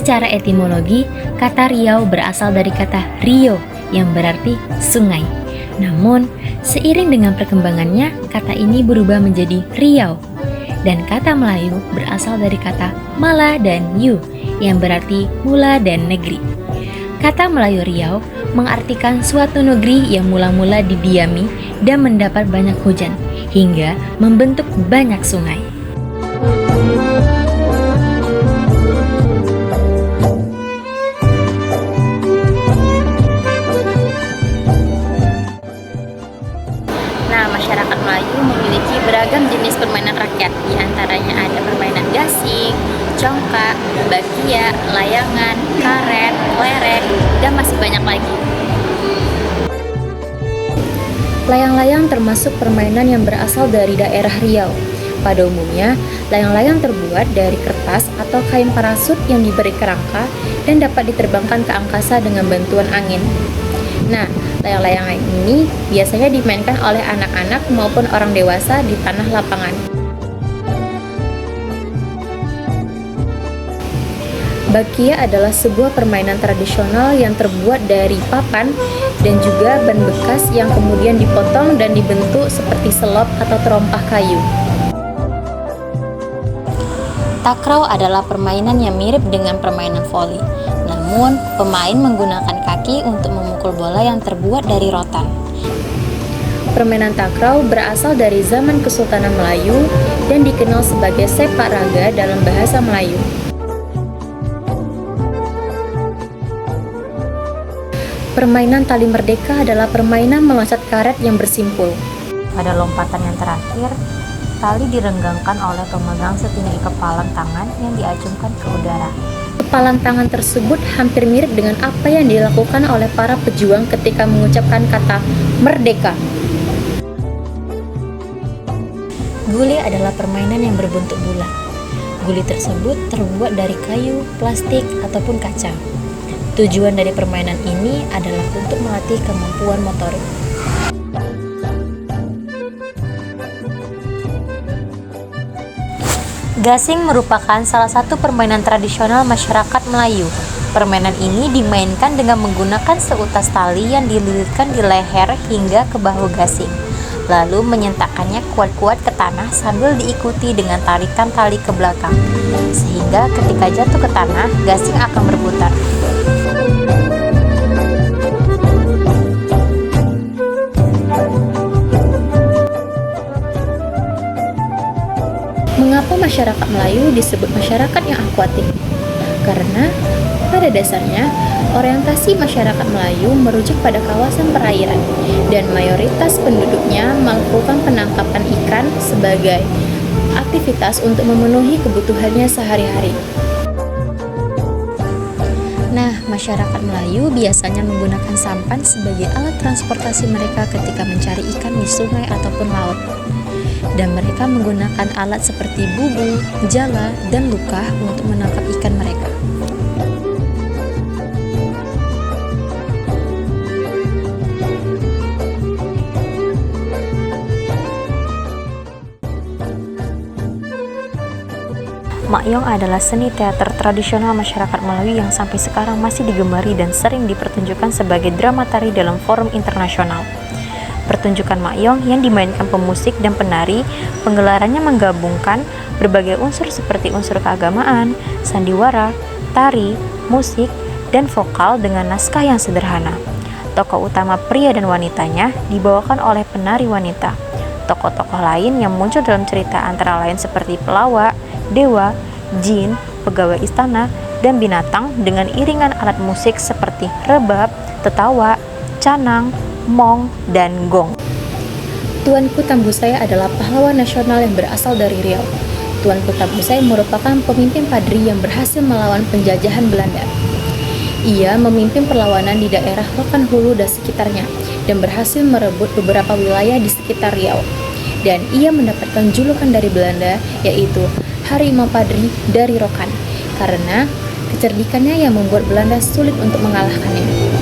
Secara etimologi, kata Riau berasal dari kata Rio yang berarti sungai. Namun, seiring dengan perkembangannya, kata ini berubah menjadi Riau. Dan kata Melayu berasal dari kata Mala dan Yu yang berarti mula dan negeri. Kata Melayu Riau mengartikan suatu negeri yang mula-mula didiami dan mendapat banyak hujan, hingga membentuk banyak sungai. Nah, masyarakat Melayu memiliki beragam jenis permainan rakyat. Di antaranya ada permainan gasing, congkak, bakia, layangan, karet, lereng, dan masih banyak lagi. Layang-layang termasuk permainan yang berasal dari daerah Riau. Pada umumnya, layang-layang terbuat dari kertas atau kain parasut yang diberi kerangka dan dapat diterbangkan ke angkasa dengan bantuan angin. Nah, layang-layang ini biasanya dimainkan oleh anak-anak maupun orang dewasa di tanah lapangan. Bakia adalah sebuah permainan tradisional yang terbuat dari papan dan juga ban bekas yang kemudian dipotong dan dibentuk seperti selop atau terompah kayu. Takraw adalah permainan yang mirip dengan permainan voli. Namun, pemain menggunakan kaki untuk memukul bola yang terbuat dari rotan. Permainan takraw berasal dari zaman Kesultanan Melayu dan dikenal sebagai sepak raga dalam bahasa Melayu. Permainan tali merdeka adalah permainan meloncat karet yang bersimpul. Pada lompatan yang terakhir, tali direnggangkan oleh pemegang setinggi kepalan tangan yang diacungkan ke udara. Kepalan tangan tersebut hampir mirip dengan apa yang dilakukan oleh para pejuang ketika mengucapkan kata merdeka. Guli adalah permainan yang berbentuk bulat. Guli tersebut terbuat dari kayu, plastik, ataupun kaca. Tujuan dari permainan ini adalah untuk melatih kemampuan motorik. Gasing merupakan salah satu permainan tradisional masyarakat Melayu. Permainan ini dimainkan dengan menggunakan seutas tali yang dililitkan di leher hingga ke bahu gasing, lalu menyentakkannya kuat-kuat ke tanah sambil diikuti dengan tarikan tali ke belakang, sehingga ketika jatuh ke tanah, gasing akan berputar. Mengapa masyarakat Melayu disebut masyarakat yang akuatik? Karena pada dasarnya orientasi masyarakat Melayu merujuk pada kawasan perairan dan mayoritas penduduknya melakukan penangkapan ikan sebagai aktivitas untuk memenuhi kebutuhannya sehari-hari. Nah, masyarakat Melayu biasanya menggunakan sampan sebagai alat transportasi mereka ketika mencari ikan di sungai ataupun laut. Dan mereka menggunakan alat seperti bubu, jala, dan lukah untuk menangkap ikan mereka. Makyong adalah seni teater tradisional masyarakat Melayu yang sampai sekarang masih digemari dan sering dipertunjukkan sebagai drama tari dalam forum internasional. Pertunjukan makyong yang dimainkan pemusik dan penari, penggelarannya menggabungkan berbagai unsur seperti unsur keagamaan, sandiwara, tari, musik, dan vokal dengan naskah yang sederhana. Tokoh utama pria dan wanitanya dibawakan oleh penari wanita. Tokoh-tokoh lain yang muncul dalam cerita antara lain seperti pelawak, dewa, jin, pegawai istana, dan binatang dengan iringan alat musik seperti rebab, tetawa, canang, mong, dan gong. Tuanku Tambusai adalah pahlawan nasional yang berasal dari Riau. Tuanku Tambusai merupakan pemimpin Padri yang berhasil melawan penjajahan Belanda. Ia memimpin perlawanan di daerah Rokan Hulu dan sekitarnya dan berhasil merebut beberapa wilayah di sekitar Riau. Dan ia mendapatkan julukan dari Belanda, yaitu Harimau Padri dari Rokan, karena kecerdikannya yang membuat Belanda sulit untuk mengalahkannya.